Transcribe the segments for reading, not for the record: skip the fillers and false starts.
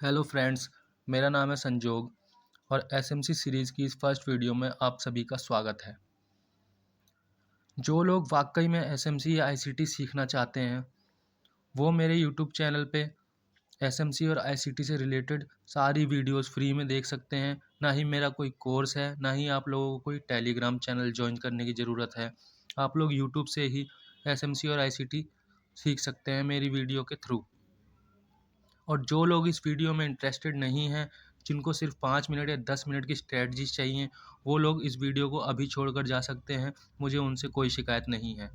Hello friends, मेरा नाम है संजोग और एसएमसी सीरीज़ की इस फर्स्ट वीडियो में आप सभी का स्वागत है। जो लोग वाकई में एसएमसी या आईसीटी सीखना चाहते हैं, वो मेरे यूट्यूब चैनल पे एसएमसी और आईसीटी से रिलेटेड सारी वीडियोस फ्री में देख सकते हैं। ना ही मेरा कोई कोर्स है, ना ही आप लोगों को कोई टेलीग्राम चैनल ज्वाइन करने की ज़रूरत है। आप लोग यूट्यूब से ही एसएमसी और आईसीटी सीख सकते हैं मेरी वीडियो के थ्रू। और जो लोग इस वीडियो में इंटरेस्टेड नहीं हैं, जिनको सिर्फ 5 मिनट या 10 मिनट की स्ट्रेटजीज चाहिए, वो लोग इस वीडियो को अभी छोड़कर जा सकते हैं। मुझे उनसे कोई शिकायत नहीं है।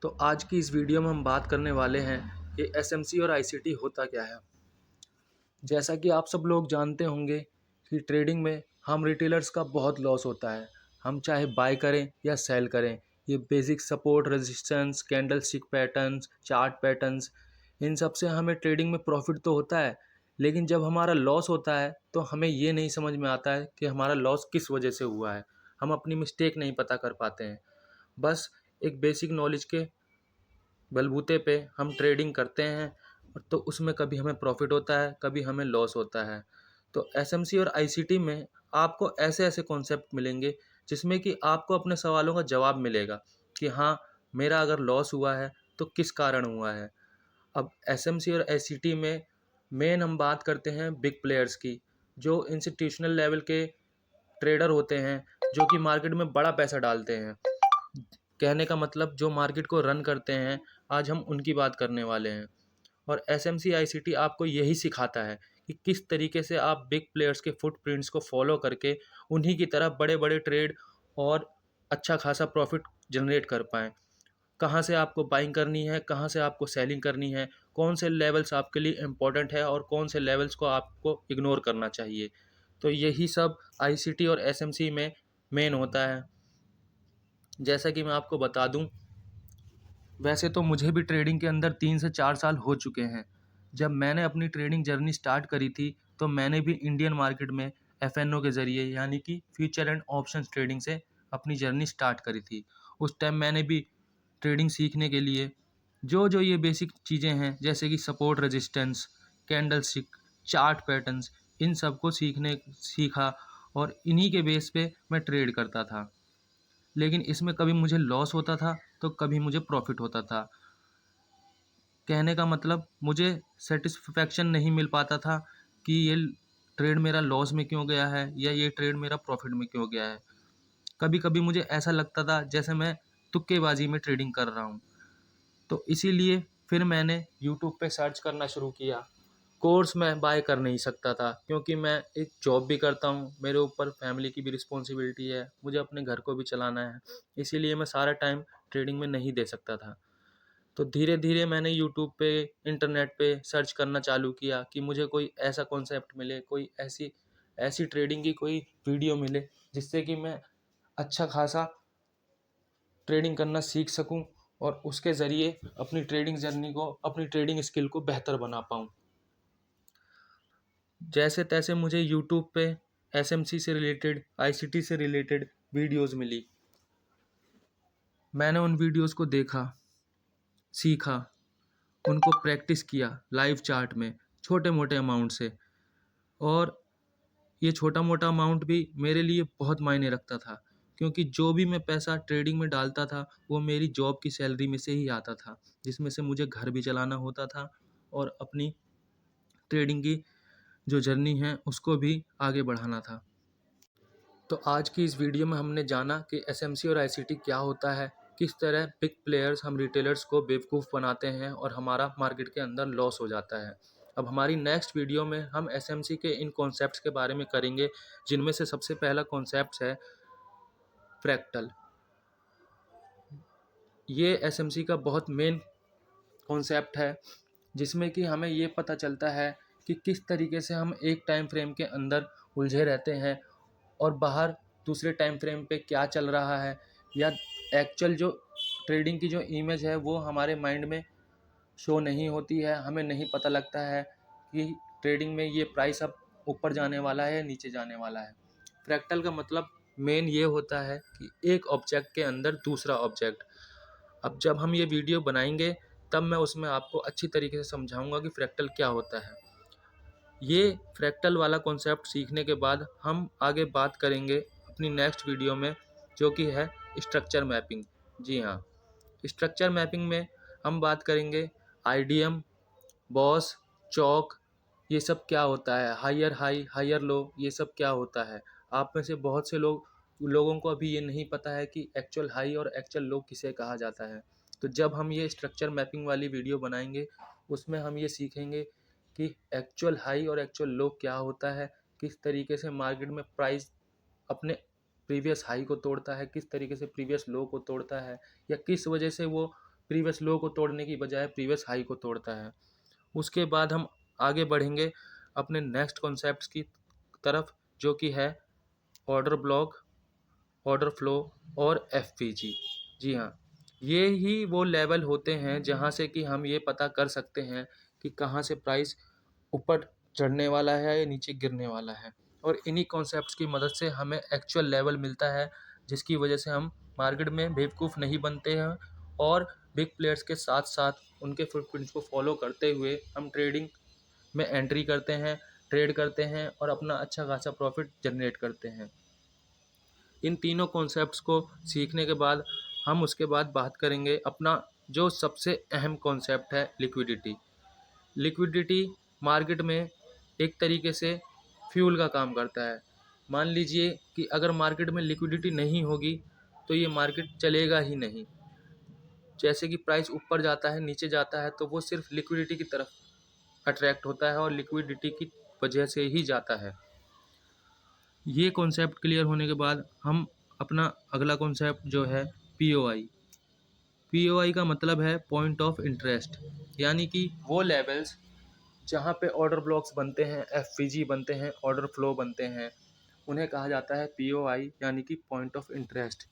तो आज की इस वीडियो में हम बात करने वाले हैं कि एसएमसी और आईसीटी होता क्या है। जैसा कि आप सब लोग जानते होंगे कि ट्रेडिंग में हम रिटेलर्स का बहुत लॉस होता है। हम चाहे बाय करें या सेल करें, ये basic support, resistance, candle stick patterns, chart patterns, इन सब से हमें ट्रेडिंग में प्रॉफिट तो होता है। लेकिन जब हमारा लॉस होता है तो हमें ये नहीं समझ में आता है कि हमारा लॉस किस वजह से हुआ है। हम अपनी मिस्टेक नहीं पता कर पाते हैं। बस एक बेसिक नॉलेज के बलबूते पे हम ट्रेडिंग करते हैं, तो उसमें कभी हमें प्रॉफिट होता है, कभी हमें लॉस होता है। तो एसएमसी और आईसीटी में आपको ऐसे ऐसे कॉन्सेप्ट मिलेंगे जिसमें कि आपको अपने सवालों का जवाब मिलेगा कि हाँ, मेरा अगर लॉस हुआ है तो किस कारण हुआ है। अब एसएमसी और आईसीटी में मेन हम बात करते हैं बिग प्लेयर्स की, जो इंस्टीट्यूशनल लेवल के ट्रेडर होते हैं, जो कि मार्केट में बड़ा पैसा डालते हैं। कहने का मतलब जो मार्केट को रन करते हैं, आज हम उनकी बात करने वाले हैं। और एसएमसी आईसीटी आपको यही सिखाता है कि किस तरीके से आप बिग प्लेयर्स के फुटप्रिंट्स को फॉलो करके उन्हीं की तरह बड़े बड़े ट्रेड और अच्छा खासा प्रॉफिट जनरेट कर पाएँ। कहाँ से आपको बाइंग करनी है, कहाँ से आपको सेलिंग करनी है, कौन से लेवल्स आपके लिए इम्पोर्टेंट है और कौन से लेवल्स को आपको इग्नोर करना चाहिए। तो यही सब आईसीटी और एसएमसी में मेन होता है। जैसा कि मैं आपको बता दूं, वैसे तो मुझे भी ट्रेडिंग के अंदर 3 से 4 साल हो चुके हैं। जब मैंने अपनी ट्रेडिंग जर्नी स्टार्ट करी थी, तो मैंने भी इंडियन मार्केट में एफएनओ के ज़रिए, यानी कि फ्यूचर एंड ऑप्शंस ट्रेडिंग से अपनी जर्नी स्टार्ट करी थी। उस टाइम मैंने भी ट्रेडिंग सीखने के लिए जो ये बेसिक चीज़ें हैं, जैसे कि support, resistance, candlestick, chart patterns, इन सब को सीखा और इन्हीं के बेस पे मैं ट्रेड करता था। लेकिन इसमें कभी मुझे लॉस होता था तो कभी मुझे प्रॉफिट होता था। कहने का मतलब मुझे सेटिस्फेक्शन नहीं मिल पाता था कि ये ट्रेड मेरा लॉस में क्यों गया है या ये ट्रेड मेरा प्रॉफिट में क्यों गया है। कभी कभी मुझे ऐसा लगता था जैसे मैं तुक्केबाजी में ट्रेडिंग कर रहा हूँ। तो इसीलिए फिर मैंने यूट्यूब पे सर्च करना शुरू किया। कोर्स मैं बाय कर नहीं सकता था क्योंकि मैं एक जॉब भी करता हूँ, मेरे ऊपर फैमिली की भी रिस्पॉन्सिबिलिटी है, मुझे अपने घर को भी चलाना है। इसीलिए मैं सारा टाइम ट्रेडिंग में नहीं दे सकता था। तो धीरे धीरे मैंने यूट्यूब पे, इंटरनेट पे सर्च करना चालू किया कि मुझे कोई ऐसा कॉन्सेप्ट मिले, कोई ऐसी ऐसी ट्रेडिंग की कोई वीडियो मिले जिससे कि मैं अच्छा खासा ट्रेडिंग करना सीख सकूं और उसके ज़रिए अपनी ट्रेडिंग जर्नी को, अपनी ट्रेडिंग स्किल को बेहतर बना पाऊं। जैसे तैसे मुझे यूट्यूब पे एसएमसी से रिलेटेड, आईसीटी से रिलेटेड वीडियोस मिली। मैंने उन वीडियोस को देखा, सीखा, उनको प्रैक्टिस किया लाइव चार्ट में छोटे मोटे अमाउंट से। और ये छोटा मोटा अमाउंट भी मेरे लिए बहुत मायने रखता था, क्योंकि जो भी मैं पैसा ट्रेडिंग में डालता था वो मेरी जॉब की सैलरी में से ही आता था, जिसमें से मुझे घर भी चलाना होता था और अपनी ट्रेडिंग की जो जर्नी है उसको भी आगे बढ़ाना था। तो आज की इस वीडियो में हमने जाना कि एसएमसी और आईसीटी क्या होता है, किस तरह बिग प्लेयर्स हम रिटेलर्स को बेवकूफ़ बनाते हैं और हमारा मार्केट के अंदर लॉस हो जाता है। अब हमारी नेक्स्ट वीडियो में हम एसएमसी के इन कॉन्सेप्ट्स के बारे में करेंगे, जिनमें से सबसे पहला कॉन्सेप्ट है फ्रैक्टल। ये एसएमसी का बहुत मेन कॉन्सेप्ट है, जिसमें कि हमें ये पता चलता है कि किस तरीके से हम एक टाइम फ्रेम के अंदर उलझे रहते हैं और बाहर दूसरे टाइम फ्रेम पे क्या चल रहा है, या एक्चुअल जो ट्रेडिंग की जो इमेज है वो हमारे माइंड में शो नहीं होती है। हमें नहीं पता लगता है कि ट्रेडिंग में ये प्राइस अब ऊपर जाने वाला है या नीचे जाने वाला है। फ्रैक्टल का मतलब मेन ये होता है कि एक ऑब्जेक्ट के अंदर दूसरा ऑब्जेक्ट। अब जब हम ये वीडियो बनाएंगे तब मैं उसमें आपको अच्छी तरीके से समझाऊंगा कि फ्रैक्टल क्या होता है। ये फ्रैक्टल वाला कॉन्सेप्ट सीखने के बाद हम आगे बात करेंगे अपनी नेक्स्ट वीडियो में, जो कि है स्ट्रक्चर मैपिंग। जी हाँ, स्ट्रक्चर मैपिंग में हम बात करेंगे आईडीएम, बॉस, चौक, ये सब क्या होता है, हायर हाई, हायर लो, ये सब क्या होता है। आप में से बहुत से लोगों को अभी ये नहीं पता है कि एक्चुअल हाई और एक्चुअल लो किसे कहा जाता है। तो जब हम ये स्ट्रक्चर मैपिंग वाली वीडियो बनाएंगे, उसमें हम ये सीखेंगे कि एक्चुअल हाई और एक्चुअल लो क्या होता है, किस तरीके से मार्केट में प्राइस अपने प्रीवियस हाई को तोड़ता है, किस तरीके से प्रीवियस लो को तोड़ता है, या किस वजह से वो प्रीवियस लो को तोड़ने की बजाय प्रीवियस हाई को तोड़ता है। उसके बाद हम आगे बढ़ेंगे अपने नेक्स्ट कॉन्सेप्ट्स की तरफ, जो कि है ऑर्डर ब्लॉक, ऑर्डर फ्लो और एफपीजी। जी हाँ, ये ही वो लेवल होते हैं जहाँ से कि हम ये पता कर सकते हैं कि कहाँ से प्राइस ऊपर चढ़ने वाला है या नीचे गिरने वाला है। और इन्हीं कॉन्सेप्ट्स की मदद से हमें एक्चुअल लेवल मिलता है, जिसकी वजह से हम मार्केट में बेवकूफ़ नहीं बनते हैं और बिग प्लेयर्स के साथ साथ उनके फुटप्रिंट्स को फॉलो करते हुए हम ट्रेडिंग में एंट्री करते हैं, ट्रेड करते हैं और अपना अच्छा खासा प्रॉफिट जनरेट करते हैं। इन तीनों कॉन्सेप्ट्स को सीखने के बाद हम उसके बाद बात करेंगे अपना जो सबसे अहम कॉन्सेप्ट है, लिक्विडिटी। लिक्विडिटी मार्केट में एक तरीके से फ्यूल का काम करता है। मान लीजिए कि अगर मार्केट में लिक्विडिटी नहीं होगी तो ये मार्केट चलेगा ही नहीं। जैसे कि प्राइस ऊपर जाता है, नीचे जाता है, तो वो सिर्फ लिक्विडिटी की तरफ अट्रैक्ट होता है और लिक्विडिटी की वजह से ही जाता है। ये कॉन्सेप्ट क्लियर होने के बाद हम अपना अगला कॉन्सेप्ट जो है पीओआई। पीओआई का मतलब है पॉइंट ऑफ इंटरेस्ट, यानी कि वो लेवल्स जहाँ पे ऑर्डर ब्लॉक्स बनते हैं, एफवीजी बनते हैं, ऑर्डर फ्लो बनते हैं, उन्हें कहा जाता है पीओआई, यानी कि पॉइंट ऑफ इंटरेस्ट।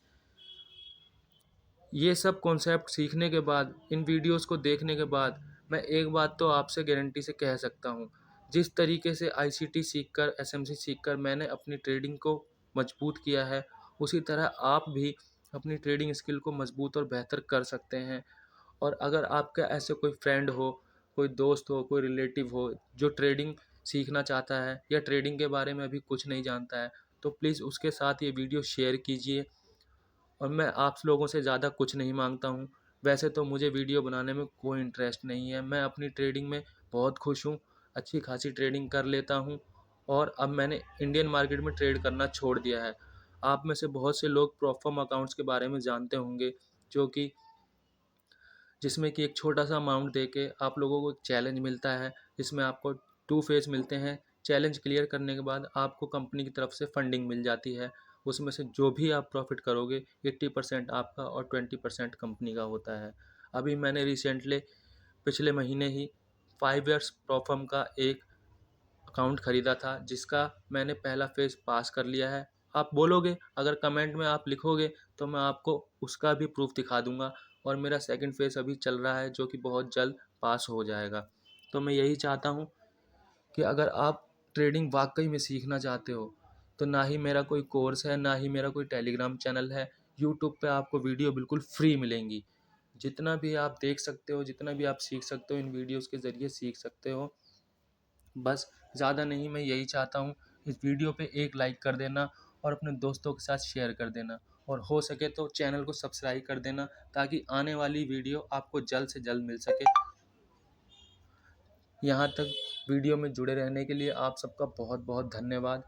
ये सब कॉन्सेप्ट सीखने के बाद, इन वीडियोस को देखने के बाद, मैं एक बात तो आपसे गारंटी से कह सकता हूँ, जिस तरीके से आईसीटी सीखकर, एसएमसी सीखकर मैंने अपनी ट्रेडिंग को मजबूत किया है, उसी तरह आप भी अपनी ट्रेडिंग स्किल को मजबूत और बेहतर कर सकते हैं। और अगर आपका ऐसे कोई फ्रेंड हो, कोई दोस्त हो, कोई रिलेटिव हो जो ट्रेडिंग सीखना चाहता है या ट्रेडिंग के बारे में अभी कुछ नहीं जानता है, तो प्लीज़ उसके साथ ये वीडियो शेयर कीजिए। और मैं आप लोगों से ज़्यादा कुछ नहीं मांगता हूँ। वैसे तो मुझे वीडियो बनाने में कोई इंटरेस्ट नहीं है, मैं अपनी ट्रेडिंग में बहुत खुश हूँ, अच्छी खासी ट्रेडिंग कर लेता हूँ और अब मैंने इंडियन मार्केट में ट्रेड करना छोड़ दिया है। आप में से बहुत से लोग प्रोफर्म अकाउंट्स के बारे में जानते होंगे, जो कि जिसमें कि एक छोटा सा अमाउंट देके आप लोगों को एक चैलेंज मिलता है, जिसमें आपको 2 फेज़ मिलते हैं। चैलेंज क्लियर करने के बाद आपको कंपनी की तरफ से फंडिंग मिल जाती है। उसमें से जो भी आप प्रॉफ़िट करोगे 80% आपका और 20% कंपनी का होता है। अभी मैंने रिसेंटली पिछले महीने ही 5 इयर्स प्रोफर्म का एक अकाउंट ख़रीदा था, जिसका मैंने पहला फ़ेज़ पास कर लिया है। आप बोलोगे, अगर कमेंट में आप लिखोगे तो मैं आपको उसका भी प्रूफ़ दिखा दूँगा। और मेरा सेकंड फ़ेज़ अभी चल रहा है, जो कि बहुत जल्द पास हो जाएगा। तो मैं यही चाहता हूँ कि अगर आप ट्रेडिंग वाक़ई में सीखना चाहते हो, तो ना ही मेरा कोई कोर्स है, ना ही मेरा कोई टेलीग्राम चैनल है। यूट्यूब पे आपको वीडियो बिल्कुल फ्री मिलेंगी। जितना भी आप देख सकते हो, जितना भी आप सीख सकते हो, इन वीडियोज़ के ज़रिए सीख सकते हो। बस ज़्यादा नहीं, मैं यही चाहता हूँ, इस वीडियो पे एक लाइक कर देना और अपने दोस्तों के साथ शेयर कर देना, और हो सके तो चैनल को सब्सक्राइब कर देना, ताकि आने वाली वीडियो आपको जल्द से जल्द मिल सके। यहाँ तक वीडियो में जुड़े रहने के लिए आप सबका बहुत बहुत धन्यवाद।